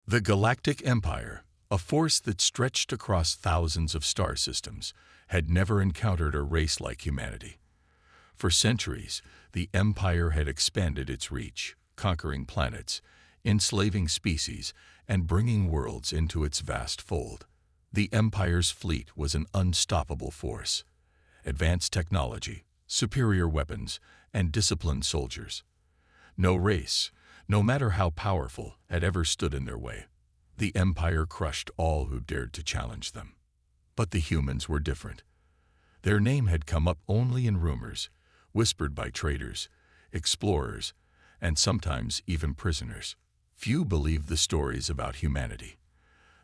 The Galactic Empire, a force that stretched across thousands of star systems, had never encountered a race like humanity. For centuries, the Empire had expanded its reach, conquering planets, enslaving species, and bringing worlds into its vast fold. The Empire's fleet was an unstoppable force. Advanced technology, superior weapons, and disciplined soldiers. No race, no matter how powerful, had ever stood in their way. The Empire crushed all who dared to challenge them. But the humans were different. Their name had come up only in rumors, whispered by traders, explorers, and sometimes even prisoners. Few believed the stories about humanity.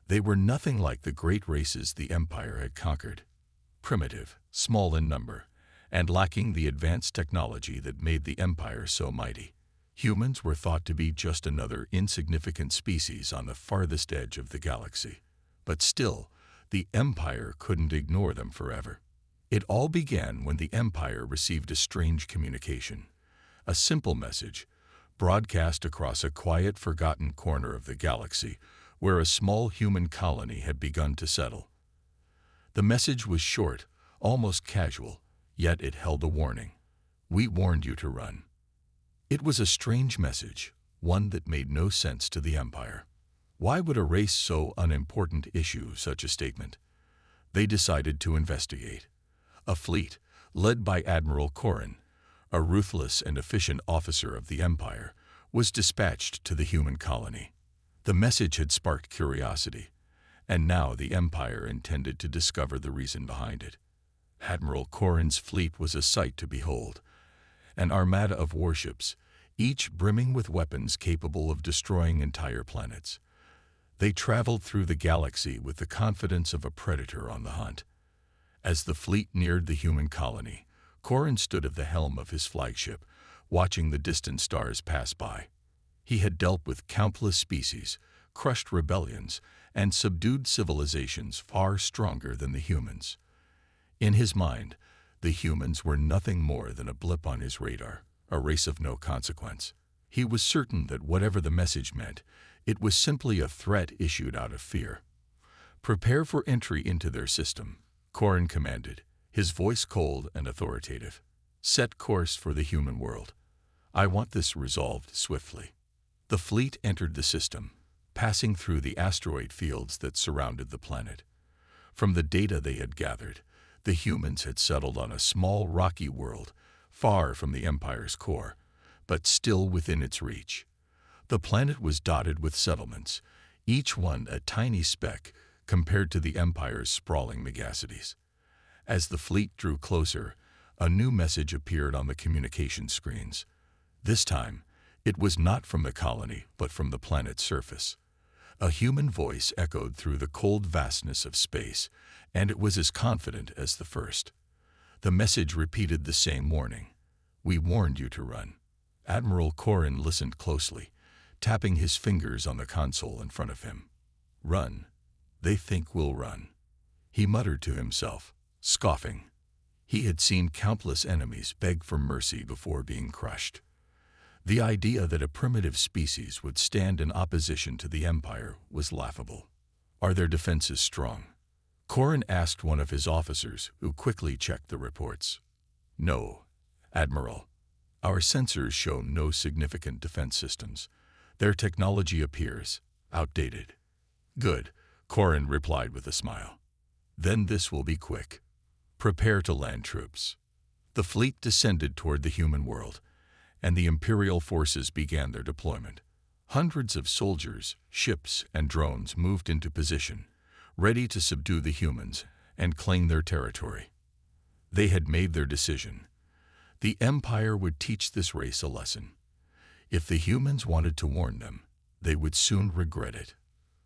They were nothing like the great races the Empire had conquered. Primitive, small in number, and lacking the advanced technology that made the Empire so mighty. Humans were thought to be just another insignificant species on the farthest edge of the galaxy. But still, the Empire couldn't ignore them forever. It all began when the Empire received a strange communication. A simple message, broadcast across a quiet, forgotten corner of the galaxy where a small human colony had begun to settle. The message was short, almost casual, yet it held a warning. "We warned you to run." It was a strange message, one that made no sense to the Empire. Why would a race so unimportant issue such a statement? They decided to investigate. A fleet, led by Admiral Corrin, a ruthless and efficient officer of the Empire, was dispatched to the human colony. The message had sparked curiosity, and now the Empire intended to discover the reason behind it. Admiral Corrin's fleet was a sight to behold. An armada of warships, each brimming with weapons capable of destroying entire planets. They traveled through the galaxy with the confidence of a predator on the hunt. As the fleet neared the human colony, Corrin stood at the helm of his flagship, watching the distant stars pass by. He had dealt with countless species, crushed rebellions, and subdued civilizations far stronger than the humans. In his mind, the humans were nothing more than a blip on his radar, a race of no consequence. He was certain that whatever the message meant, it was simply a threat issued out of fear. "Prepare for entry into their system," Corrin commanded, his voice cold and authoritative. "Set course for the human world. I want this resolved swiftly." The fleet entered the system, passing through the asteroid fields that surrounded the planet. From the data they had gathered, the humans had settled on a small rocky world, far from the Empire's core, but still within its reach. The planet was dotted with settlements, each one a tiny speck compared to the Empire's sprawling megacities. As the fleet drew closer, a new message appeared on the communication screens. This time, it was not from the colony, but from the planet's surface. A human voice echoed through the cold vastness of space, and it was as confident as the first. The message repeated the same warning. "We warned you to run." Admiral Corrin listened closely, tapping his fingers on the console in front of him. "Run. They think we'll run," he muttered to himself, scoffing. He had seen countless enemies beg for mercy before being crushed. The idea that a primitive species would stand in opposition to the Empire was laughable. "Are their defenses strong?" Corrin asked one of his officers, who quickly checked the reports. "No, Admiral. Our sensors show no significant defense systems. Their technology appears outdated." "Good," Corrin replied with a smile. "Then this will be quick. Prepare to land troops." The fleet descended toward the human world, and the Imperial forces began their deployment. Hundreds of soldiers, ships, and drones moved into position, ready to subdue the humans and claim their territory. They had made their decision. The Empire would teach this race a lesson. If the humans wanted to warn them, they would soon regret it.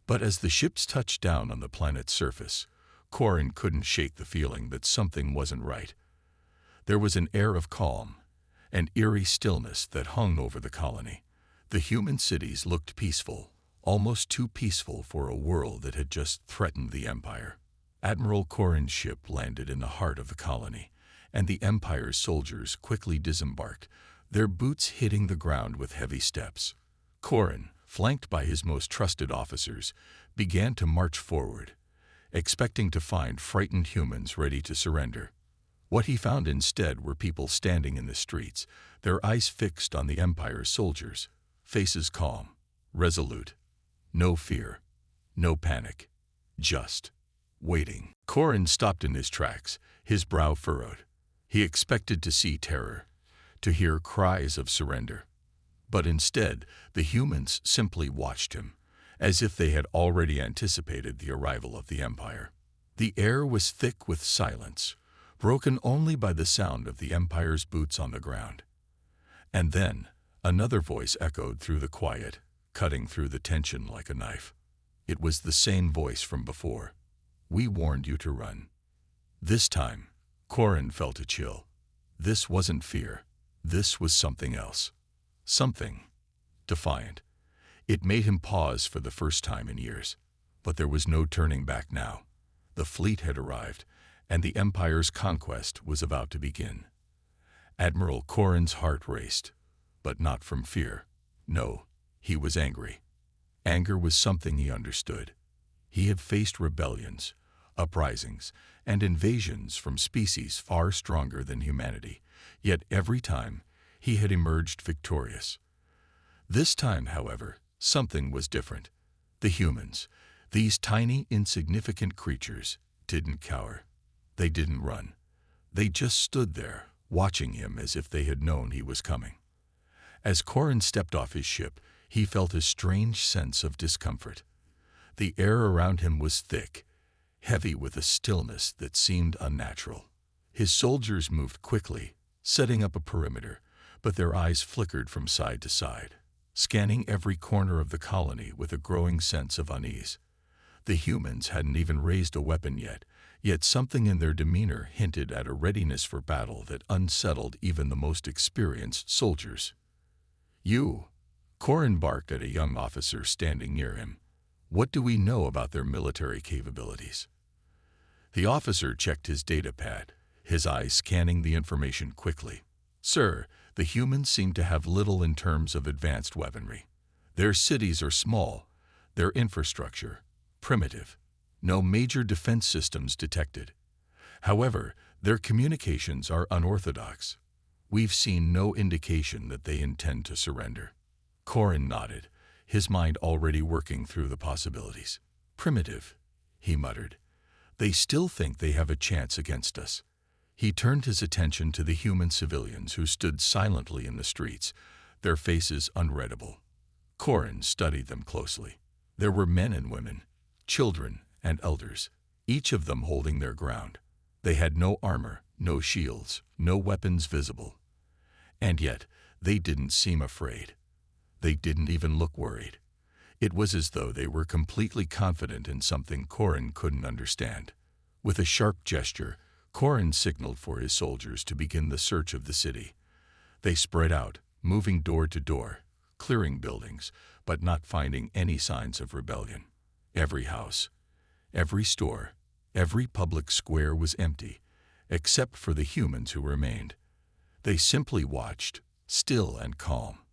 But as the ships touched down on the planet's surface, Corrin couldn't shake the feeling that something wasn't right. There was an air of calm, an eerie stillness that hung over the colony. The human cities looked peaceful, almost too peaceful for a world that had just threatened the Empire. Admiral Corrin's ship landed in the heart of the colony, and the Empire's soldiers quickly disembarked, their boots hitting the ground with heavy steps. Corrin, flanked by his most trusted officers, began to march forward, expecting to find frightened humans ready to surrender. What he found instead were people standing in the streets, their eyes fixed on the Empire's soldiers, faces calm, resolute. No fear, no panic, just waiting. Corin stopped in his tracks, his brow furrowed. He expected to see terror, to hear cries of surrender. But instead, the humans simply watched him, as if they had already anticipated the arrival of the Empire. The air was thick with silence, broken only by the sound of the Empire's boots on the ground. And then, another voice echoed through the quiet, cutting through the tension like a knife. It was the same voice from before. "We warned you to run." This time, Corin felt a chill. This wasn't fear. This was something else. Something defiant. It made him pause for the first time in years. But there was no turning back now. The fleet had arrived, and the Empire's conquest was about to begin. Admiral Corin's heart raced, but not from fear. No, he was angry. Anger was something he understood. He had faced rebellions, uprisings, and invasions from species far stronger than humanity, yet every time he had emerged victorious. This time, however, something was different. The humans, these tiny, insignificant creatures, didn't cower. They didn't run. They just stood there, watching him as if they had known he was coming. As Corin stepped off his ship, he felt a strange sense of discomfort. The air around him was thick, heavy with a stillness that seemed unnatural. His soldiers moved quickly, setting up a perimeter, but their eyes flickered from side to side, scanning every corner of the colony with a growing sense of unease. The humans hadn't even raised a weapon yet something in their demeanor hinted at a readiness for battle that unsettled even the most experienced soldiers. "You," Corin barked at a young officer standing near him. "What do we know about their military capabilities?" The officer checked his data pad, his eyes scanning the information quickly. "Sir, the humans seem to have little in terms of advanced weaponry. Their cities are small, their infrastructure primitive. No major defense systems detected. However, their communications are unorthodox. We've seen no indication that they intend to surrender." Corin nodded, his mind already working through the possibilities. "Primitive," he muttered. "They still think they have a chance against us." He turned his attention to the human civilians who stood silently in the streets, their faces unreadable. Corin studied them closely. There were men and women, children and elders, each of them holding their ground. They had no armor, no shields, no weapons visible. And yet, they didn't seem afraid. They didn't even look worried. It was as though they were completely confident in something Corin couldn't understand. With a sharp gesture, Corin signaled for his soldiers to begin the search of the city. They spread out, moving door to door, clearing buildings, but not finding any signs of rebellion. Every house, every store, every public square was empty, except for the humans who remained. They simply watched, still and calm.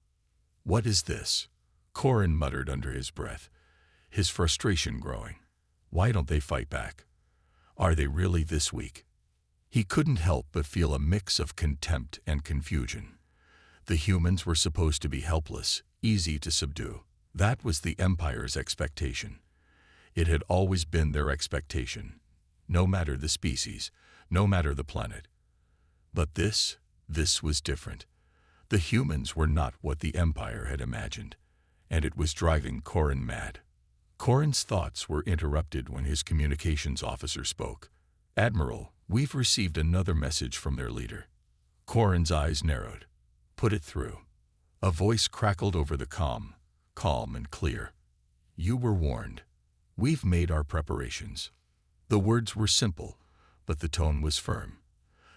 "What is this?" Corin muttered under his breath, his frustration growing. "Why don't they fight back? Are they really this weak?" He couldn't help but feel a mix of contempt and confusion. The humans were supposed to be helpless, easy to subdue. That was the Empire's expectation. It had always been their expectation, no matter the species, no matter the planet. But this was different. The humans were not what the Empire had imagined, and it was driving Corin mad. Corin's thoughts were interrupted when his communications officer spoke. "Admiral, we've received another message from their leader." Corin's eyes narrowed. "Put it through." A voice crackled over the calm and clear. "You were warned. We've made our preparations." The words were simple, but the tone was firm.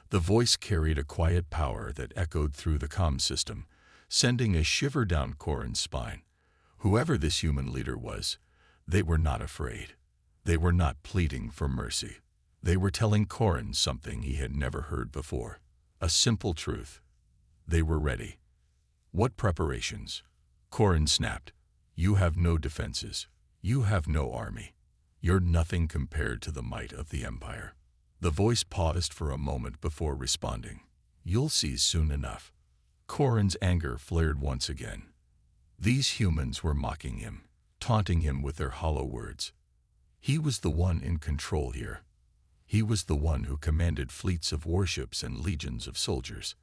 The voice carried a quiet power that echoed through the comm system, sending a shiver down Corin's spine. Whoever this human leader was, they were not afraid. They were not pleading for mercy. They were telling Corin something he had never heard before. A simple truth. They were ready. "What preparations?" Corin snapped. You have no defenses. You have no army. You're nothing compared to the might of the Empire. The voice paused for a moment before responding. You'll see soon enough. Corin's anger flared once again. These humans were mocking him, taunting him with their hollow words. He was the one in control here. He was the one who commanded fleets of warships and legions of soldiers.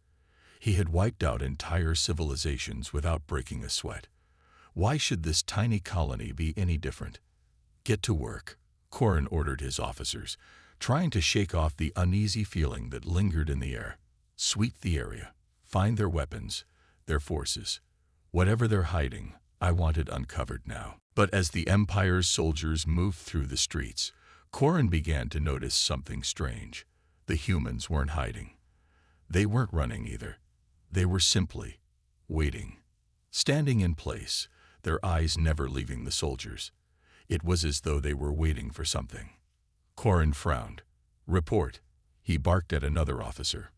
He had wiped out entire civilizations without breaking a sweat. Why should this tiny colony be any different? Get to work, Corin ordered his officers, trying to shake off the uneasy feeling that lingered in the air. Sweep the area. Find their weapons, their forces. Whatever they're hiding, I want it uncovered now. But as the Empire's soldiers moved through the streets, Corin began to notice something strange. The humans weren't hiding. They weren't running either. They were simply waiting, standing in place, their eyes never leaving the soldiers. It was as though they were waiting for something. Corin frowned. Report, he barked at another officer.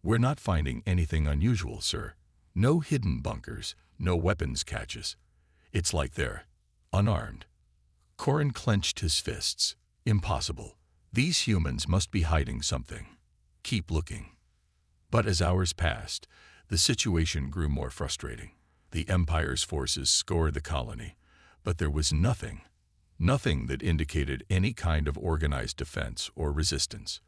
We're not finding anything unusual, sir. No hidden bunkers, no weapons caches. It's like they're unarmed. Corin clenched his fists. Impossible. These humans must be hiding something. Keep looking. But as hours passed, the situation grew more frustrating. The Empire's forces scoured the colony, but there was nothing that indicated any kind of organized defense or resistance.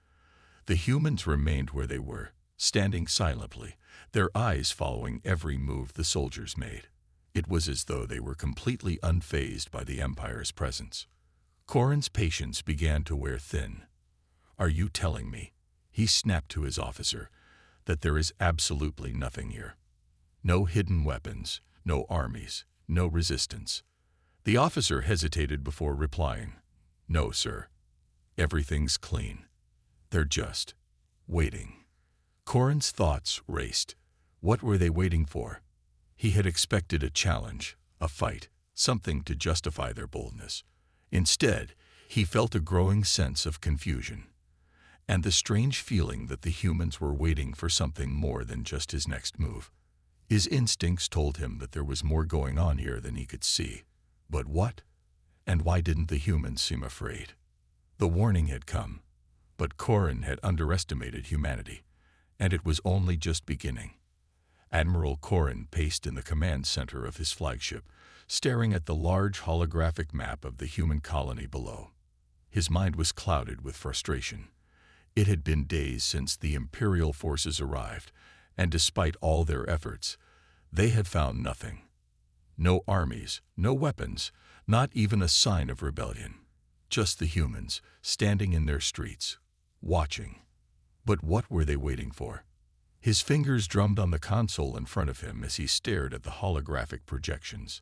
The humans remained where they were, standing silently, their eyes following every move the soldiers made. It was as though they were completely unfazed by the Empire's presence. Corin's patience began to wear thin. Are you telling me, he snapped to his officer, that there is absolutely nothing here? No hidden weapons, no armies, no resistance. The officer hesitated before replying. No, sir. Everything's clean. They're just waiting. Corin's thoughts raced. What were they waiting for? He had expected a challenge, a fight, something to justify their boldness. Instead, he felt a growing sense of confusion, and the strange feeling that the humans were waiting for something more than just his next move. His instincts told him that there was more going on here than he could see. But what? And why didn't the humans seem afraid? The warning had come, but Corin had underestimated humanity, and it was only just beginning. Admiral Corin paced in the command center of his flagship, staring at the large holographic map of the human colony below. His mind was clouded with frustration. It had been days since the Imperial forces arrived, and despite all their efforts, they had found nothing. No armies, no weapons, not even a sign of rebellion. Just the humans, standing in their streets, watching. But what were they waiting for? His fingers drummed on the console in front of him as he stared at the holographic projections.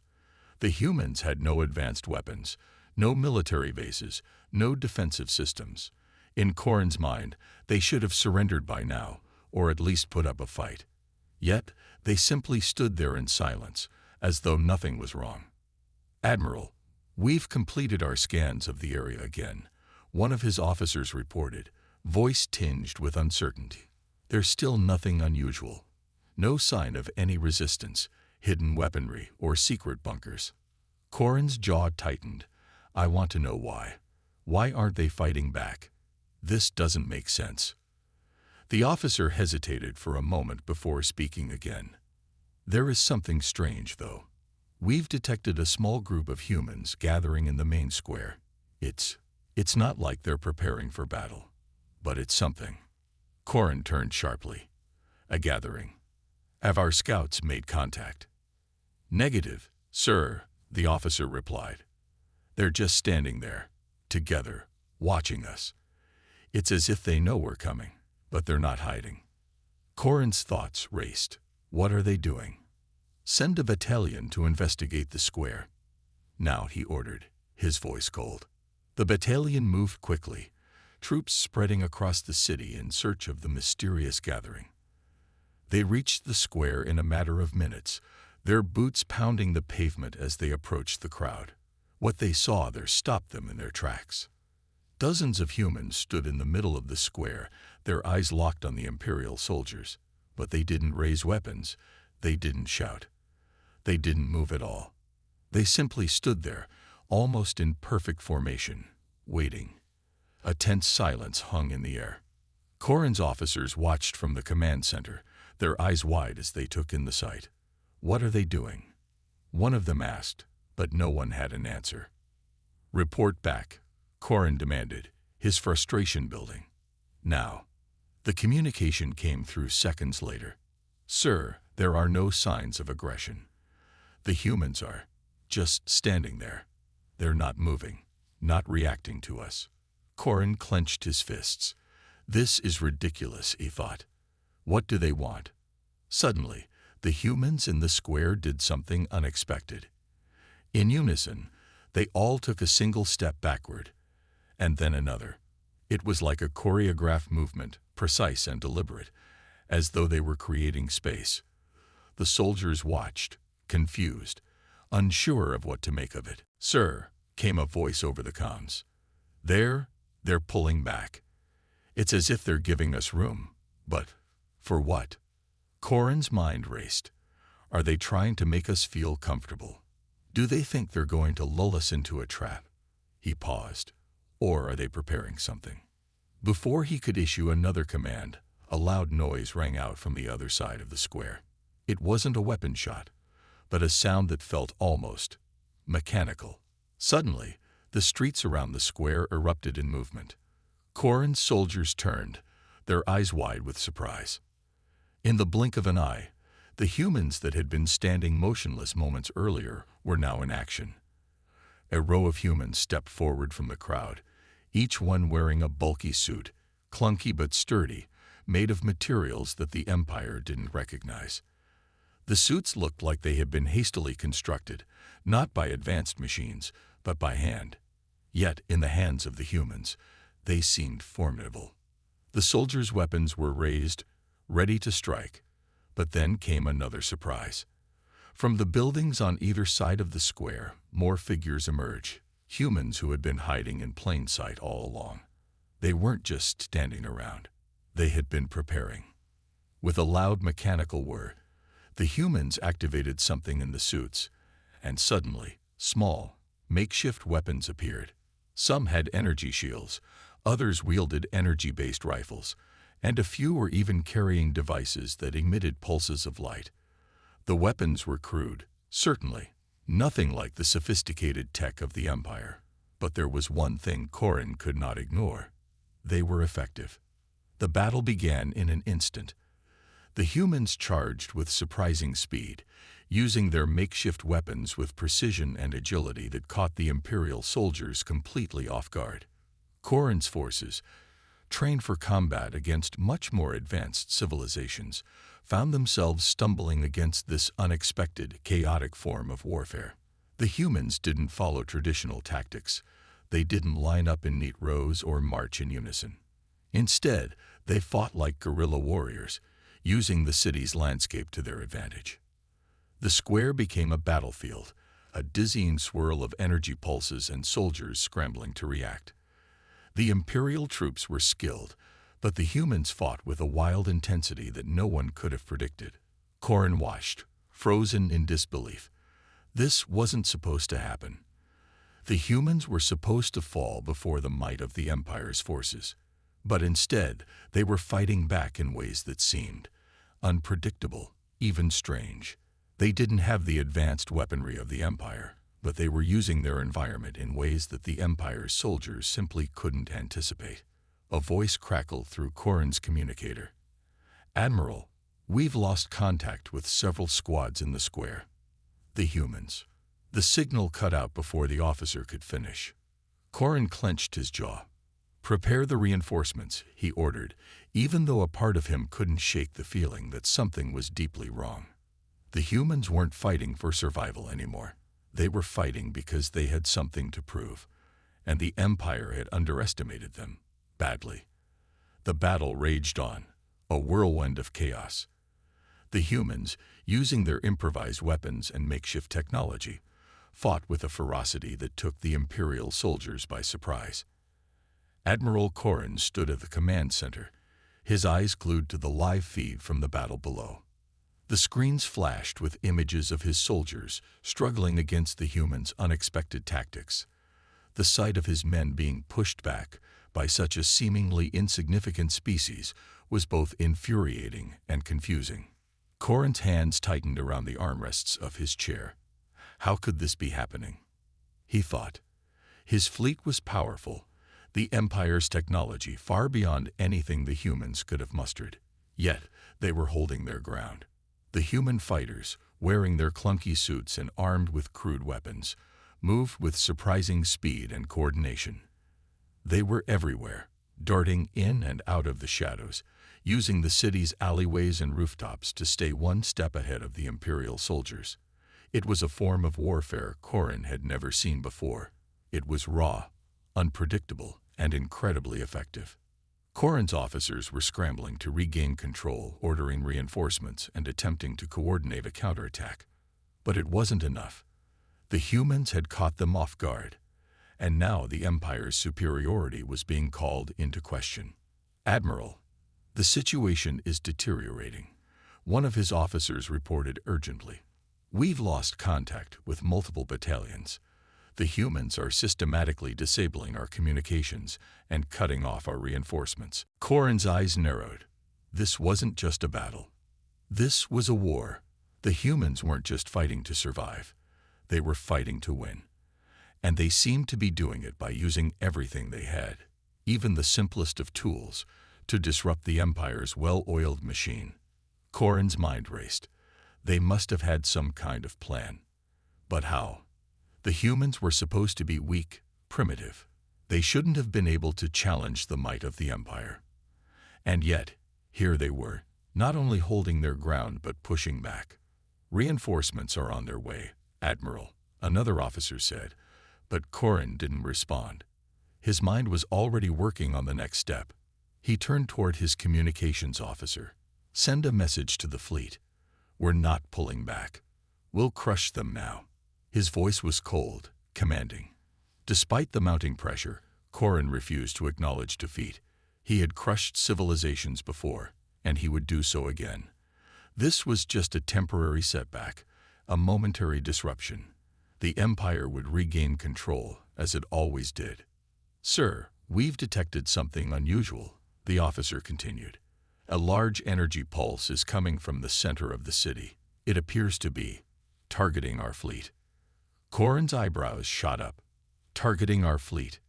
The humans had no advanced weapons, no military bases, no defensive systems. In Corin's mind, they should have surrendered by now, or at least put up a fight. Yet, they simply stood there in silence, as though nothing was wrong. Admiral, we've completed our scans of the area again, one of his officers reported, voice tinged with uncertainty. There's still nothing unusual. No sign of any resistance, hidden weaponry, or secret bunkers. Corin's jaw tightened. I want to know why. Why aren't they fighting back? This doesn't make sense. The officer hesitated for a moment before speaking again. There is something strange, though. We've detected a small group of humans gathering in the main square. It's not like they're preparing for battle, but it's something. Corin turned sharply. A gathering. Have our scouts made contact? Negative, sir, the officer replied. They're just standing there, together, watching us. It's as if they know we're coming, but they're not hiding. Corin's thoughts raced. What are they doing? Send a battalion to investigate the square. Now, he ordered, his voice cold. The battalion moved quickly, troops spreading across the city in search of the mysterious gathering. They reached the square in a matter of minutes, their boots pounding the pavement as they approached the crowd. What they saw there stopped them in their tracks. Dozens of humans stood in the middle of the square, their eyes locked on the Imperial soldiers. But they didn't raise weapons, they didn't shout. They didn't move at all. They simply stood there, almost in perfect formation, waiting. A tense silence hung in the air. Corrin's officers watched from the command center, their eyes wide as they took in the sight. "What are they doing?" one of them asked, but no one had an answer. "Report back," Corrin demanded, his frustration building. Now, the communication came through seconds later. "Sir, there are no signs of aggression. The humans are just standing there. They're not moving, not reacting to us." Corrin clenched his fists. This is ridiculous, he thought. What do they want? Suddenly, the humans in the square did something unexpected. In unison, they all took a single step backward, and then another. It was like a choreographed movement, precise and deliberate, as though they were creating space. The soldiers watched, confused, unsure of what to make of it. "Sir," came a voice over the comms. They're pulling back. It's as if they're giving us room. But for what?" Corrin's mind raced. Are they trying to make us feel comfortable? Do they think they're going to lull us into a trap? He paused. Or are they preparing something? Before he could issue another command, a loud noise rang out from the other side of the square. It wasn't a weapon shot, but a sound that felt almost mechanical. Suddenly, the streets around the square erupted in movement. Corrin's soldiers turned, their eyes wide with surprise. In the blink of an eye, the humans that had been standing motionless moments earlier were now in action. A row of humans stepped forward from the crowd, each one wearing a bulky suit, clunky but sturdy, made of materials that the Empire didn't recognize. The suits looked like they had been hastily constructed, not by advanced machines, but by hand. Yet, in the hands of the humans, they seemed formidable. The soldiers' weapons were raised, ready to strike, but then came another surprise. From the buildings on either side of the square, more figures emerged, humans who had been hiding in plain sight all along. They weren't just standing around. They had been preparing. With a loud mechanical whir, the humans activated something in the suits, and suddenly, small, makeshift weapons appeared. Some had energy shields, others wielded energy-based rifles, and a few were even carrying devices that emitted pulses of light. The weapons were crude, certainly, nothing like the sophisticated tech of the Empire. But there was one thing Corrin could not ignore. They were effective. The battle began in an instant. The humans charged with surprising speed, using their makeshift weapons with precision and agility that caught the Imperial soldiers completely off guard. Corrin's forces, trained for combat against much more advanced civilizations, found themselves stumbling against this unexpected, chaotic form of warfare. The humans didn't follow traditional tactics. They didn't line up in neat rows or march in unison. Instead, they fought like guerrilla warriors, using the city's landscape to their advantage. The square became a battlefield, a dizzying swirl of energy pulses and soldiers scrambling to react. The Imperial troops were skilled, but the humans fought with a wild intensity that no one could have predicted. Corrin watched, frozen in disbelief. This wasn't supposed to happen. The humans were supposed to fall before the might of the Empire's forces. But instead, they were fighting back in ways that seemed unpredictable, even strange. They didn't have the advanced weaponry of the Empire, but they were using their environment in ways that the Empire's soldiers simply couldn't anticipate. A voice crackled through Corrin's communicator. "Admiral, we've lost contact with several squads in the square." The humans. The signal cut out before the officer could finish. Corrin clenched his jaw. "Prepare the reinforcements," he ordered, even though a part of him couldn't shake the feeling that something was deeply wrong. The humans weren't fighting for survival anymore. They were fighting because they had something to prove, and the Empire had underestimated them, badly. The battle raged on, a whirlwind of chaos. The humans, using their improvised weapons and makeshift technology, fought with a ferocity that took the Imperial soldiers by surprise. Admiral Corrin stood at the command center, his eyes glued to the live feed from the battle below. The screens flashed with images of his soldiers struggling against the humans' unexpected tactics. The sight of his men being pushed back by such a seemingly insignificant species was both infuriating and confusing. Corrin's hands tightened around the armrests of his chair. How could this be happening? He thought. His fleet was powerful, the Empire's technology far beyond anything the humans could have mustered. Yet they were holding their ground. The human fighters, wearing their clunky suits and armed with crude weapons, moved with surprising speed and coordination. They were everywhere, darting in and out of the shadows, using the city's alleyways and rooftops to stay one step ahead of the Imperial soldiers. It was a form of warfare Corrin had never seen before. It was raw, unpredictable, and incredibly effective. Corrin's officers were scrambling to regain control, ordering reinforcements and attempting to coordinate a counterattack. But it wasn't enough. The humans had caught them off guard, and now the Empire's superiority was being called into question. "Admiral, the situation is deteriorating," one of his officers reported urgently. "We've lost contact with multiple battalions. The humans are systematically disabling our communications and cutting off our reinforcements." Corrin's eyes narrowed. This wasn't just a battle. This was a war. The humans weren't just fighting to survive. They were fighting to win. And they seemed to be doing it by using everything they had, even the simplest of tools, to disrupt the Empire's well-oiled machine. Corrin's mind raced. They must have had some kind of plan. But how? The humans were supposed to be weak, primitive. They shouldn't have been able to challenge the might of the Empire. And yet, here they were, not only holding their ground but pushing back. "Reinforcements are on their way, Admiral," another officer said, but Corrin didn't respond. His mind was already working on the next step. He turned toward his communications officer. "Send a message to the fleet. We're not pulling back. We'll crush them now." His voice was cold, commanding. Despite the mounting pressure, Corrin refused to acknowledge defeat. He had crushed civilizations before, and he would do so again. This was just a temporary setback, a momentary disruption. The Empire would regain control, as it always did. "Sir, we've detected something unusual," the officer continued. "A large energy pulse is coming from the center of the city. It appears to be targeting our fleet." Corrin's eyebrows shot up. "Targeting our fleet?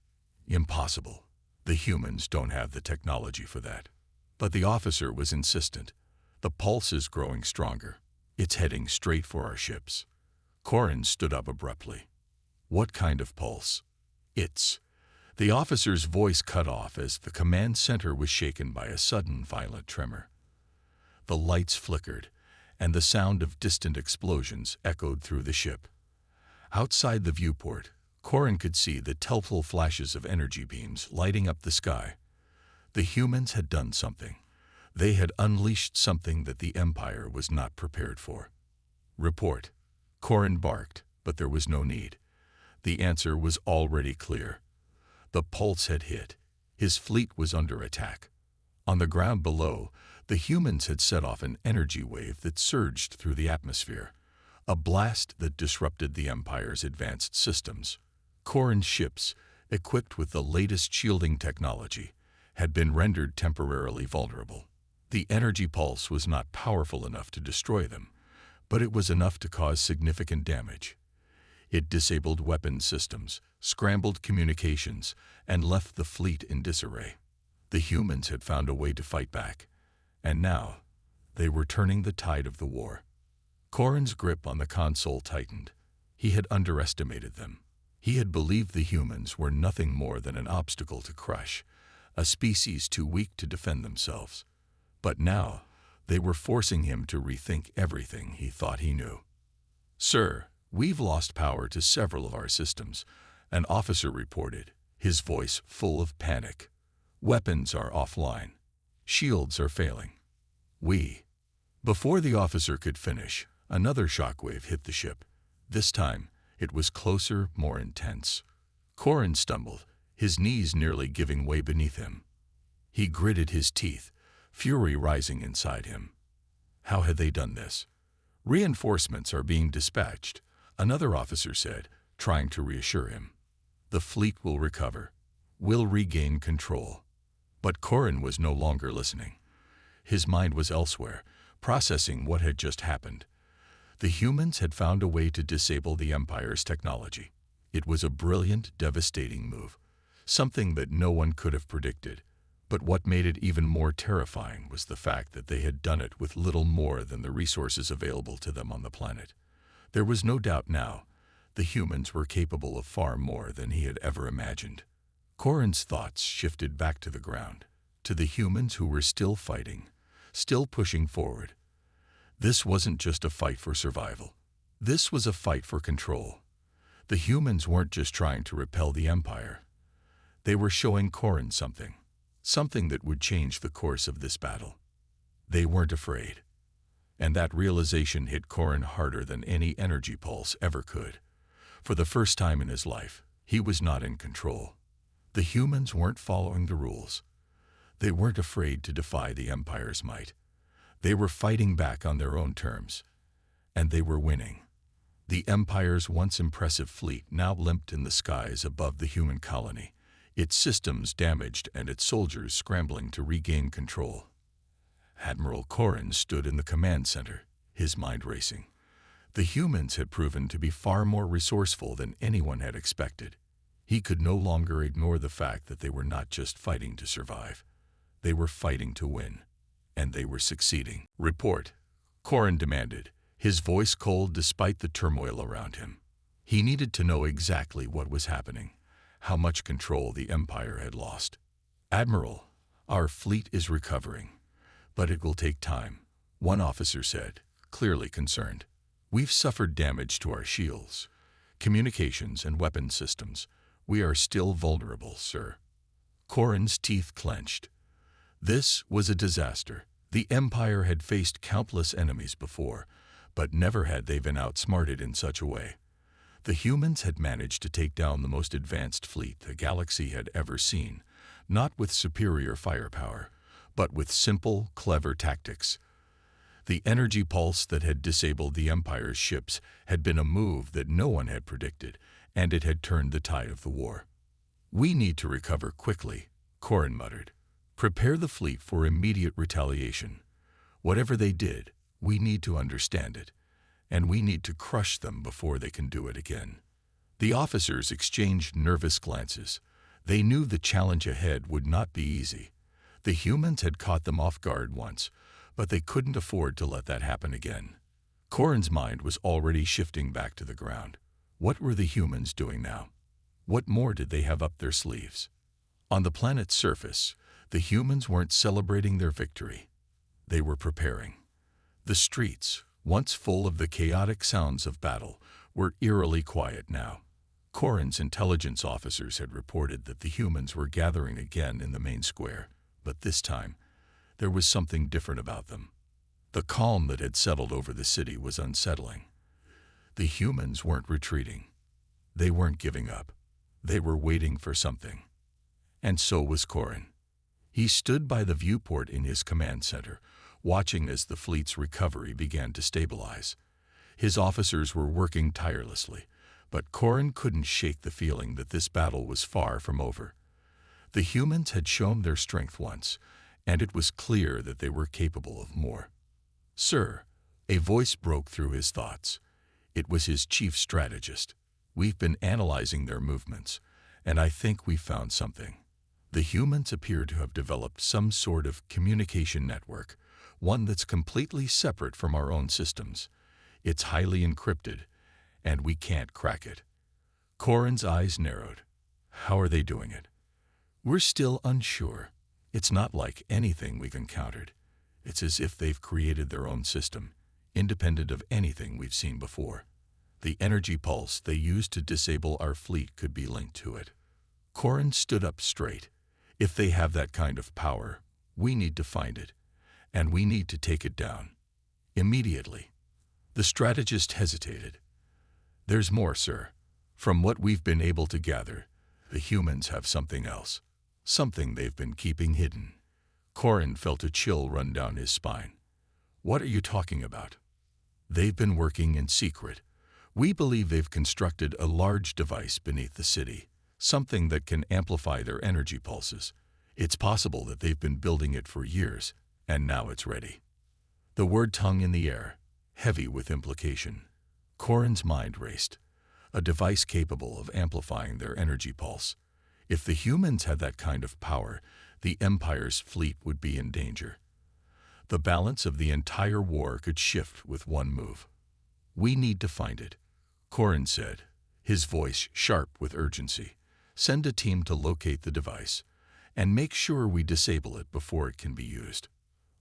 Impossible. The humans don't have the technology for that." But the officer was insistent. "The pulse is growing stronger. It's heading straight for our ships." Corrin stood up abruptly. "What kind of pulse?" "It's..." The officer's voice cut off as the command center was shaken by a sudden violent tremor. The lights flickered, and the sound of distant explosions echoed through the ship. Outside the viewport, Corrin could see the telltale flashes of energy beams lighting up the sky. The humans had done something. They had unleashed something that the Empire was not prepared for. "Report." Corrin barked, but there was no need. The answer was already clear. The pulse had hit. His fleet was under attack. On the ground below, the humans had set off an energy wave that surged through the atmosphere, a blast that disrupted the Empire's advanced systems. Corrin's ships, equipped with the latest shielding technology, had been rendered temporarily vulnerable. The energy pulse was not powerful enough to destroy them, but it was enough to cause significant damage. It disabled weapons systems, scrambled communications, and left the fleet in disarray. The humans had found a way to fight back, and now they were turning the tide of the war. Corrin's grip on the console tightened. He had underestimated them. He had believed the humans were nothing more than an obstacle to crush, a species too weak to defend themselves. But now, they were forcing him to rethink everything he thought he knew. "Sir, we've lost power to several of our systems," an officer reported, his voice full of panic. "Weapons are offline. Shields are failing. Before the officer could finish, another shockwave hit the ship. This time, it was closer, more intense. Corrin stumbled, his knees nearly giving way beneath him. He gritted his teeth, fury rising inside him. How had they done this? Reinforcements are being dispatched, another officer said, trying to reassure him. The fleet will recover. We'll regain control. But Corin was no longer listening. His mind was elsewhere, processing what had just happened. The humans had found a way to disable the Empire's technology. It was a brilliant, devastating move, something that no one could have predicted. But what made it even more terrifying was the fact that they had done it with little more than the resources available to them on the planet. There was no doubt now, the humans were capable of far more than he had ever imagined. Corin's thoughts shifted back to the ground, to the humans who were still fighting, still pushing forward. This wasn't just a fight for survival. This was a fight for control. The humans weren't just trying to repel the Empire. They were showing Corin something that would change the course of this battle. They weren't afraid. And that realization hit Corin harder than any energy pulse ever could. For the first time in his life, he was not in control. The humans weren't following the rules. They weren't afraid to defy the Empire's might. They were fighting back on their own terms. And they were winning. The Empire's once impressive fleet now limped in the skies above the human colony, its systems damaged and its soldiers scrambling to regain control. Admiral Corin stood in the command center, his mind racing. The humans had proven to be far more resourceful than anyone had expected. He could no longer ignore the fact that they were not just fighting to survive. They were fighting to win. And they were succeeding. "Report," Corin demanded, his voice cold despite the turmoil around him. He needed to know exactly what was happening, how much control the Empire had lost. "Admiral, our fleet is recovering, but it will take time," one officer said, clearly concerned. "We've suffered damage to our shields, communications, and weapon systems. We are still vulnerable, sir." Corin's teeth clenched. This was a disaster. The Empire had faced countless enemies before, but never had they been outsmarted in such a way. The humans had managed to take down the most advanced fleet the galaxy had ever seen, not with superior firepower, but with simple, clever tactics. The energy pulse that had disabled the Empire's ships had been a move that no one had predicted, and it had turned the tide of the war. "We need to recover quickly," Corin muttered. "Prepare the fleet for immediate retaliation. Whatever they did, we need to understand it, and we need to crush them before they can do it again." The officers exchanged nervous glances. They knew the challenge ahead would not be easy. The humans had caught them off guard once, but they couldn't afford to let that happen again. Corin's mind was already shifting back to the ground. What were the humans doing now? What more did they have up their sleeves? On the planet's surface, the humans weren't celebrating their victory. They were preparing. The streets, once full of the chaotic sounds of battle, were eerily quiet now. Corin's intelligence officers had reported that the humans were gathering again in the main square, but this time, there was something different about them. The calm that had settled over the city was unsettling. The humans weren't retreating. They weren't giving up. They were waiting for something. And so was Corin. He stood by the viewport in his command center, watching as the fleet's recovery began to stabilize. His officers were working tirelessly, but Corin couldn't shake the feeling that this battle was far from over. The humans had shown their strength once, and it was clear that they were capable of more. "Sir," a voice broke through his thoughts. It was his chief strategist. "We've been analyzing their movements, and I think we found something. The humans appear to have developed some sort of communication network, one that's completely separate from our own systems. It's highly encrypted, and we can't crack it." Corin's eyes narrowed. "How are they doing it?" "We're still unsure. It's not like anything we've encountered. It's as if they've created their own system, independent of anything we've seen before. The energy pulse they used to disable our fleet could be linked to it." Corin stood up straight. "If they have that kind of power, we need to find it, and we need to take it down. Immediately." The strategist hesitated. "There's more, sir. From what we've been able to gather, the humans have something else. Something they've been keeping hidden." Corin felt a chill run down his spine. What are you talking about? They've been working in secret. We believe they've constructed a large device beneath the city, something that can amplify their energy pulses. It's possible that they've been building it for years, and now it's ready. The word hung in the air, heavy with implication. Corin's mind raced. A device capable of amplifying their energy pulse. If the humans had that kind of power, the Empire's fleet would be in danger. The balance of the entire war could shift with one move. We need to find it, Corin said, his voice sharp with urgency. Send a team to locate the device, and make sure we disable it before it can be used.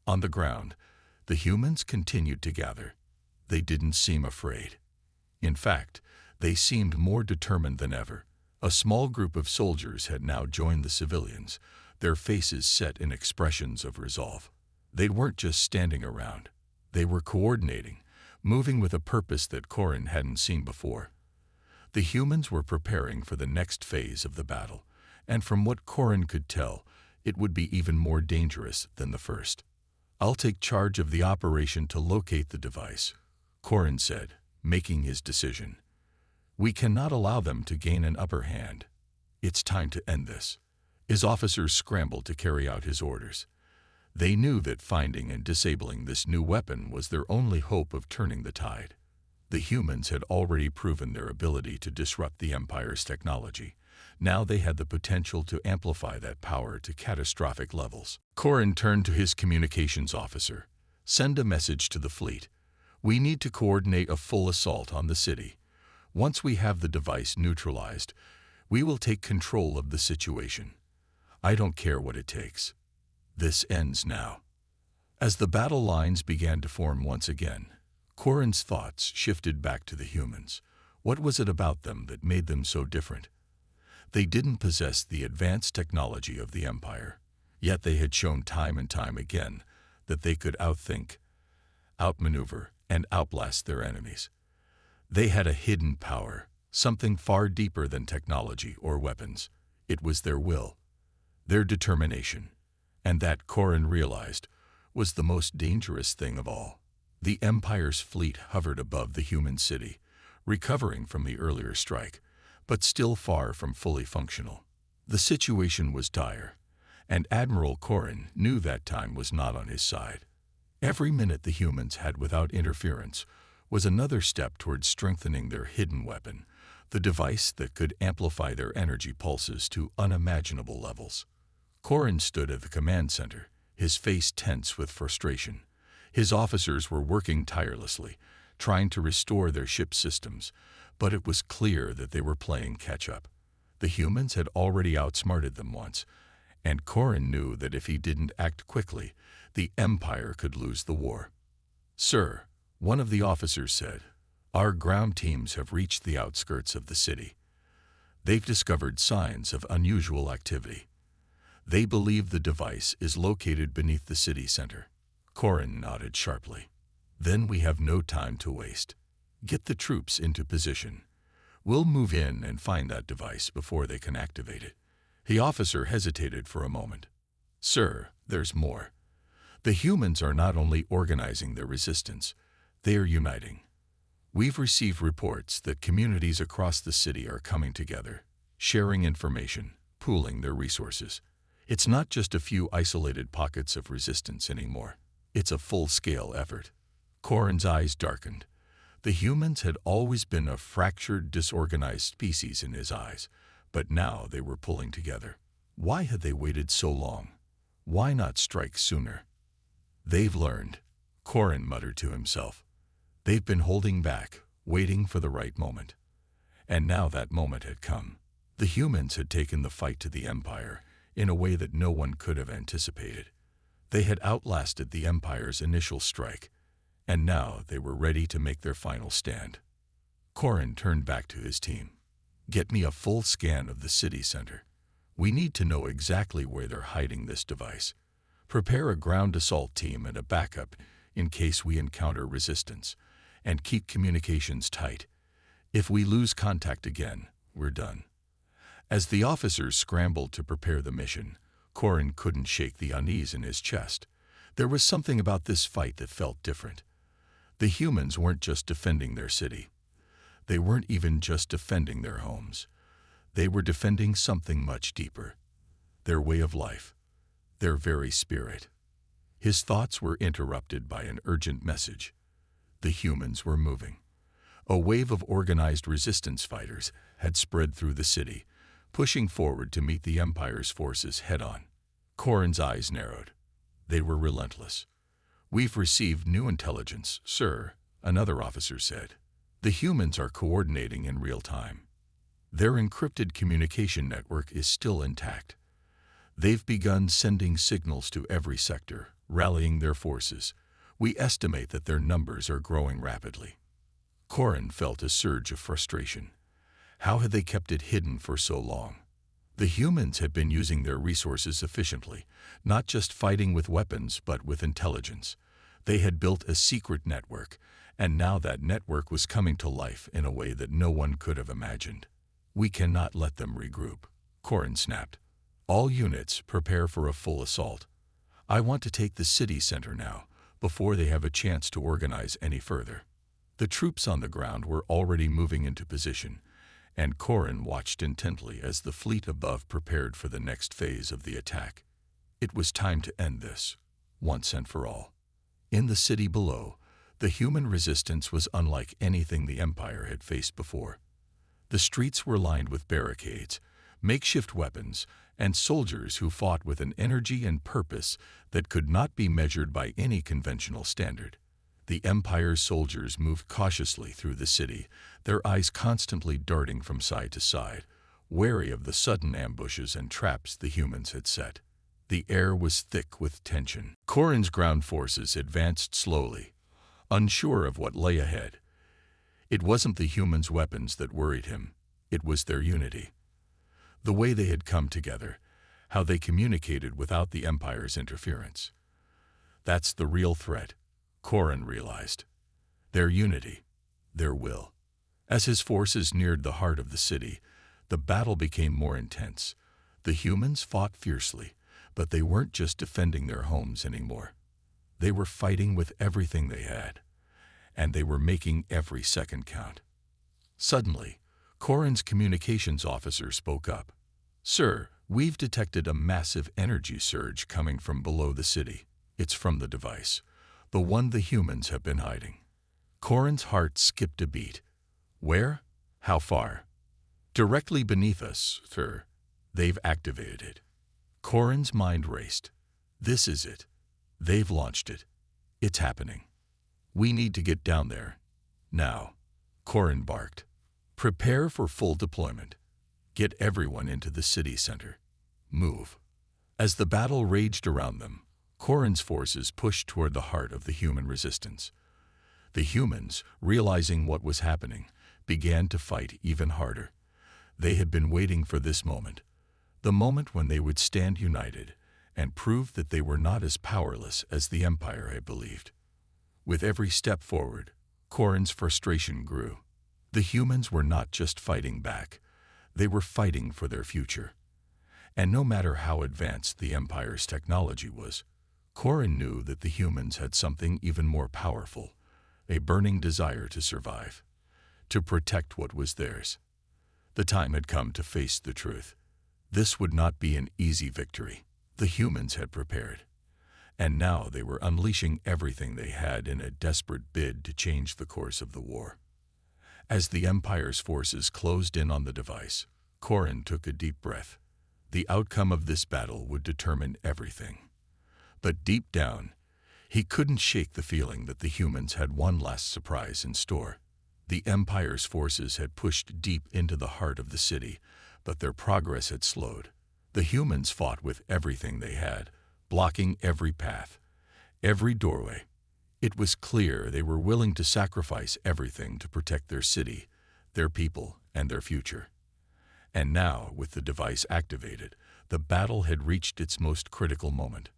On the ground, the humans continued to gather. They didn't seem afraid. In fact, they seemed more determined than ever. A small group of soldiers had now joined the civilians, their faces set in expressions of resolve. They weren't just standing around. They were coordinating, moving with a purpose that Corin hadn't seen before. The humans were preparing for the next phase of the battle, and from what Corin could tell, it would be even more dangerous than the first. I'll take charge of the operation to locate the device, Corin said, making his decision. We cannot allow them to gain an upper hand. It's time to end this. His officers scrambled to carry out his orders. They knew that finding and disabling this new weapon was their only hope of turning the tide. The humans had already proven their ability to disrupt the Empire's technology. Now they had the potential to amplify that power to catastrophic levels. Corin turned to his communications officer. Send a message to the fleet. We need to coordinate a full assault on the city. Once we have the device neutralized, we will take control of the situation. I don't care what it takes. This ends now. As the battle lines began to form once again, Corin's thoughts shifted back to the humans. What was it about them that made them so different? They didn't possess the advanced technology of the Empire, yet they had shown time and time again that they could outthink, outmaneuver, and outblast their enemies. They had a hidden power, something far deeper than technology or weapons. It was their will, their determination, and that, Corin realized, was the most dangerous thing of all. The Empire's fleet hovered above the human city, recovering from the earlier strike, but still far from fully functional. The situation was dire, and Admiral Corin knew that time was not on his side. Every minute the humans had without interference was another step towards strengthening their hidden weapon, the device that could amplify their energy pulses to unimaginable levels. Corin stood at the command center, his face tense with frustration. His officers were working tirelessly, trying to restore their ship systems, but it was clear that they were playing catch-up. The humans had already outsmarted them once, and Corin knew that if he didn't act quickly, the Empire could lose the war. "Sir," one of the officers said, "our ground teams have reached the outskirts of the city. They've discovered signs of unusual activity. They believe the device is located beneath the city center." Corin nodded sharply. "Then we have no time to waste. Get the troops into position. We'll move in and find that device before they can activate it." The officer hesitated for a moment. "Sir, there's more. The humans are not only organizing their resistance, they are uniting. We've received reports that communities across the city are coming together, sharing information, pooling their resources. It's not just a few isolated pockets of resistance anymore. It's a full-scale effort." Corin's eyes darkened. The humans had always been a fractured, disorganized species in his eyes, but now they were pulling together. Why had they waited so long? Why not strike sooner? "They've learned," Corin muttered to himself. "They've been holding back, waiting for the right moment. And now that moment had come. The humans had taken the fight to the Empire in a way that no one could have anticipated. They had outlasted the Empire's initial strike, and now they were ready to make their final stand. Corin turned back to his team. "Get me a full scan of the city center. We need to know exactly where they're hiding this device. Prepare a ground assault team and a backup in case we encounter resistance, and keep communications tight. If we lose contact again, we're done." As the officers scrambled to prepare the mission, Corin couldn't shake the unease in his chest. There was something about this fight that felt different. The humans weren't just defending their city. They weren't even just defending their homes. They were defending something much deeper. Their way of life. Their very spirit. His thoughts were interrupted by an urgent message. The humans were moving. A wave of organized resistance fighters had spread through the city, pushing forward to meet the Empire's forces head-on. Corrin's eyes narrowed. They were relentless. "We've received new intelligence, sir," another officer said. "The humans are coordinating in real time. Their encrypted communication network is still intact. They've begun sending signals to every sector, rallying their forces. We estimate that their numbers are growing rapidly." Corrin felt a surge of frustration. How had they kept it hidden for so long? The humans had been using their resources efficiently, not just fighting with weapons but with intelligence. They had built a secret network, and now that network was coming to life in a way that no one could have imagined. "We cannot let them regroup," Corrin snapped. "All units prepare for a full assault. I want to take the city center now, before they have a chance to organize any further." The troops on the ground were already moving into position, and Corrin watched intently as the fleet above prepared for the next phase of the attack. It was time to end this, once and for all. In the city below, the human resistance was unlike anything the Empire had faced before. The streets were lined with barricades, makeshift weapons, and soldiers who fought with an energy and purpose that could not be measured by any conventional standard. The Empire's soldiers moved cautiously through the city, their eyes constantly darting from side to side, wary of the sudden ambushes and traps the humans had set. The air was thick with tension. Corrin's ground forces advanced slowly, unsure of what lay ahead. It wasn't the humans' weapons that worried him, it was their unity. The way they had come together, how they communicated without the Empire's interference. That's the real threat, Corrin realized. Their unity, their will. As his forces neared the heart of the city, the battle became more intense. The humans fought fiercely, but they weren't just defending their homes anymore. They were fighting with everything they had, and they were making every second count. Suddenly, Corrin's communications officer spoke up. "Sir, we've detected a massive energy surge coming from below the city. It's from the device, the one the humans have been hiding." Corrin's heart skipped a beat. "Where? How far?" "Directly beneath us, sir. They've activated it." Corrin's mind raced. This is it. They've launched it. It's happening. "We need to get down there. Now," Corrin barked. "Prepare for full deployment. Get everyone into the city center. Move." As the battle raged around them, Corrin's forces pushed toward the heart of the human resistance. The humans, realizing what was happening, began to fight even harder. They had been waiting for this moment, the moment when they would stand united and prove that they were not as powerless as the Empire had believed. With every step forward, Corrin's frustration grew. The humans were not just fighting back, they were fighting for their future. And no matter how advanced the Empire's technology was, Corrin knew that the humans had something even more powerful, a burning desire to survive, to protect what was theirs. The time had come to face the truth. This would not be an easy victory. The humans had prepared, and now they were unleashing everything they had in a desperate bid to change the course of the war. As the Empire's forces closed in on the device, Corrin took a deep breath. The outcome of this battle would determine everything. But deep down, he couldn't shake the feeling that the humans had one last surprise in store. The Empire's forces had pushed deep into the heart of the city, but their progress had slowed. The humans fought with everything they had, blocking every path, every doorway. It was clear they were willing to sacrifice everything to protect their city, their people, and their future. And now, with the device activated, the battle had reached its most critical moment.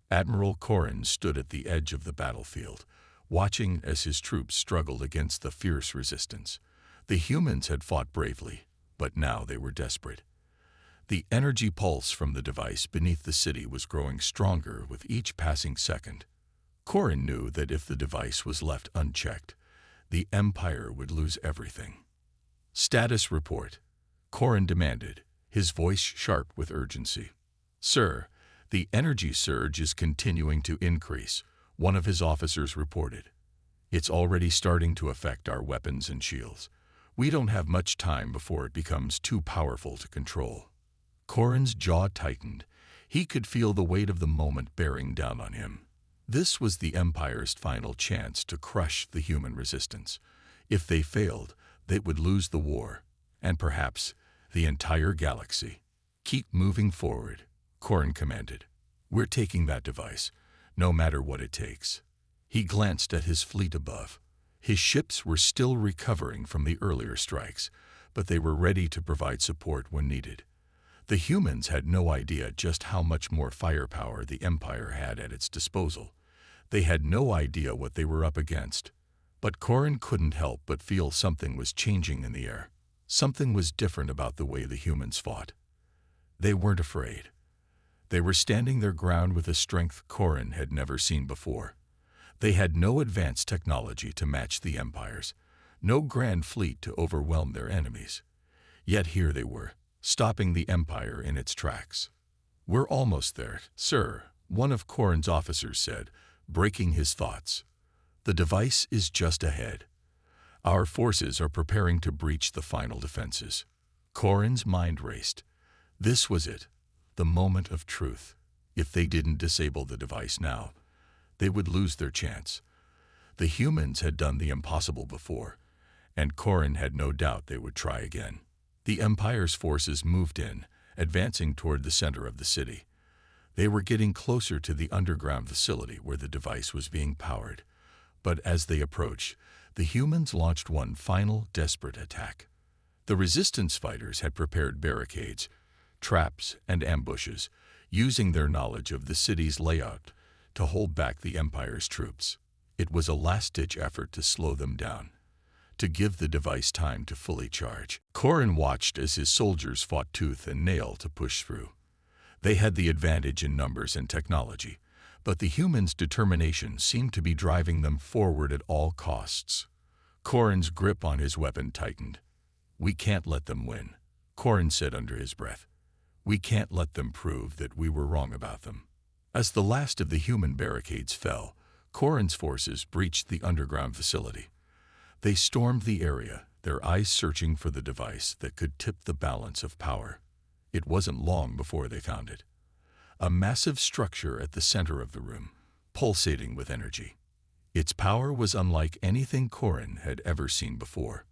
Admiral Corrin stood at the edge of the battlefield, watching as his troops struggled against the fierce resistance. The humans had fought bravely, but now they were desperate. The energy pulse from the device beneath the city was growing stronger with each passing second. Corin knew that if the device was left unchecked, the Empire would lose everything. "Status report," Corin demanded, his voice sharp with urgency. "Sir, the energy surge is continuing to increase," one of his officers reported. "It's already starting to affect our weapons and shields. We don't have much time before it becomes too powerful to control." Corin's jaw tightened. He could feel the weight of the moment bearing down on him. This was the Empire's final chance to crush the human resistance. If they failed, they would lose the war, and perhaps the entire galaxy. "Keep moving forward," Corin commanded. "We're taking that device, no matter what it takes." He glanced at his fleet above. His ships were still recovering from the earlier strikes, but they were ready to provide support when needed. The humans had no idea just how much more firepower the Empire had at its disposal. They had no idea what they were up against. But Corin couldn't help but feel something was changing in the air. Something was different about the way the humans fought. They weren't afraid. They were standing their ground with a strength Corin had never seen before. They had no advanced technology to match the Empire's, no grand fleet to overwhelm their enemies. Yet here they were, stopping the Empire in its tracks. "We're almost there, sir," one of Corin's officers said, breaking his thoughts. "The device is just ahead. Our forces are preparing to breach the final defenses." Corin's mind raced. This was it, the moment of truth. If they didn't disable the device now, they would lose their chance. The humans had done the impossible before, and Corin had no doubt they would try again. The Empire's forces moved in, advancing toward the center of the city. They were getting closer to the underground facility where the device was being powered. But as they approached, the humans launched one final, desperate attack. The resistance fighters had prepared barricades, traps, and ambushes, using their knowledge of the city's layout to hold back the Empire's troops. It was a last-ditch effort to slow them down, to give the device time to fully charge. Corin watched as his soldiers fought tooth and nail to push through. They had the advantage in numbers and technology, but the humans' determination seemed to be driving them forward at all costs. Corin's grip on his weapon tightened. "We can't let them win," Corin said under his breath. "We can't let them prove that we were wrong about them." As the last of the human barricades fell, Corin's forces breached the underground facility. They stormed the area, their eyes searching for the device that could tip the balance of power. It wasn't long before they found it. A massive structure at the center of the room, pulsating with energy. Its power was unlike anything Corin had ever seen before.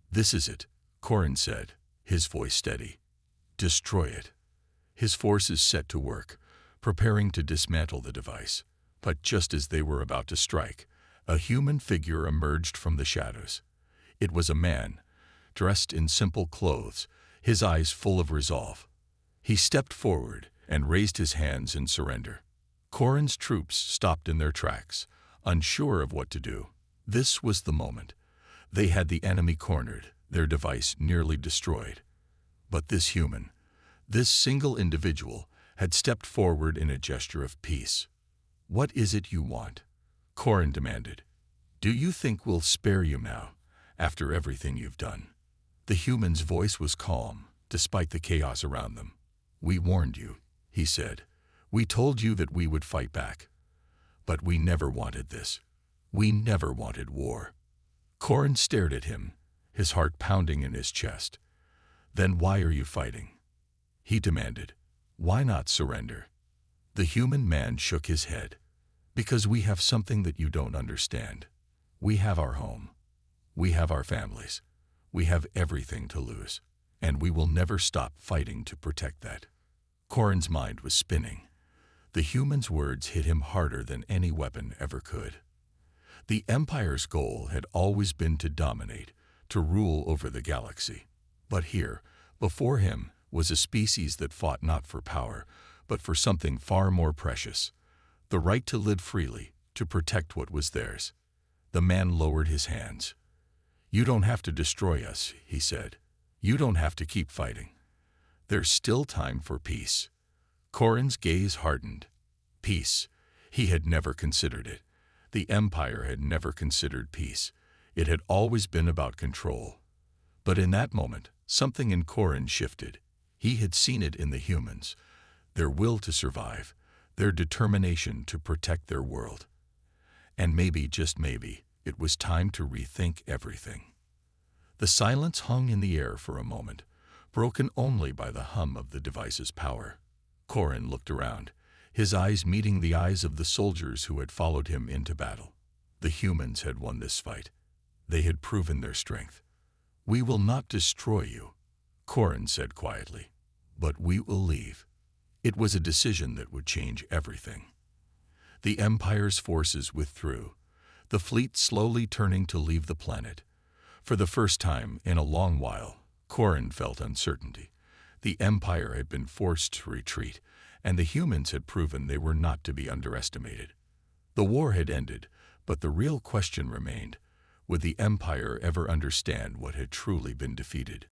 "This is it," Corin said, his voice steady. "Destroy it." His forces set to work, preparing to dismantle the device. But just as they were about to strike, a human figure emerged from the shadows. It was a man, dressed in simple clothes, his eyes full of resolve. He stepped forward and raised his hands in surrender. Corin's troops stopped in their tracks, unsure of what to do. This was the moment. They had the enemy cornered, their device nearly destroyed. But this human, this single individual, had stepped forward in a gesture of peace. "What is it you want?" Corin demanded. "Do you think we'll spare you now, after everything you've done?" The human's voice was calm, despite the chaos around them. "We warned you," he said. "We told you that we would fight back. But we never wanted this. We never wanted war." Corin stared at him, his heart pounding in his chest. "Then why are you fighting?" he demanded. "Why not surrender?" The human man shook his head. "Because we have something that you don't understand. We have our home. We have our families. We have everything to lose. And we will never stop fighting to protect that." Corin's mind was spinning. The human's words hit him harder than any weapon ever could. The Empire's goal had always been to dominate, to rule over the galaxy. But here, before him, was a species that fought not for power, but for something far more precious: the right to live freely, to protect what was theirs. The man lowered his hands. "You don't have to destroy us," he said. "You don't have to keep fighting. There's still time for peace. Corrin's gaze hardened. Peace. He had never considered it. The Empire had never considered peace. It had always been about control. But in that moment, something in Corrin shifted. He had seen it in the humans, their will to survive, their determination to protect their world. And maybe, just maybe, it was time to rethink everything. The silence hung in the air for a moment, broken only by the hum of the device's power. Corrin looked around, his eyes meeting the eyes of the soldiers who had followed him into battle. The humans had won this fight. They had proven their strength. "We will not destroy you," Corrin said quietly, "but we will leave." It was a decision that would change everything. The Empire's forces withdrew, the fleet slowly turning to leave the planet. For the first time in a long while, Corrin felt uncertainty. The Empire had been forced to retreat, and the humans had proven they were not to be underestimated. The war had ended, but the real question remained: would the Empire ever understand what had truly been defeated?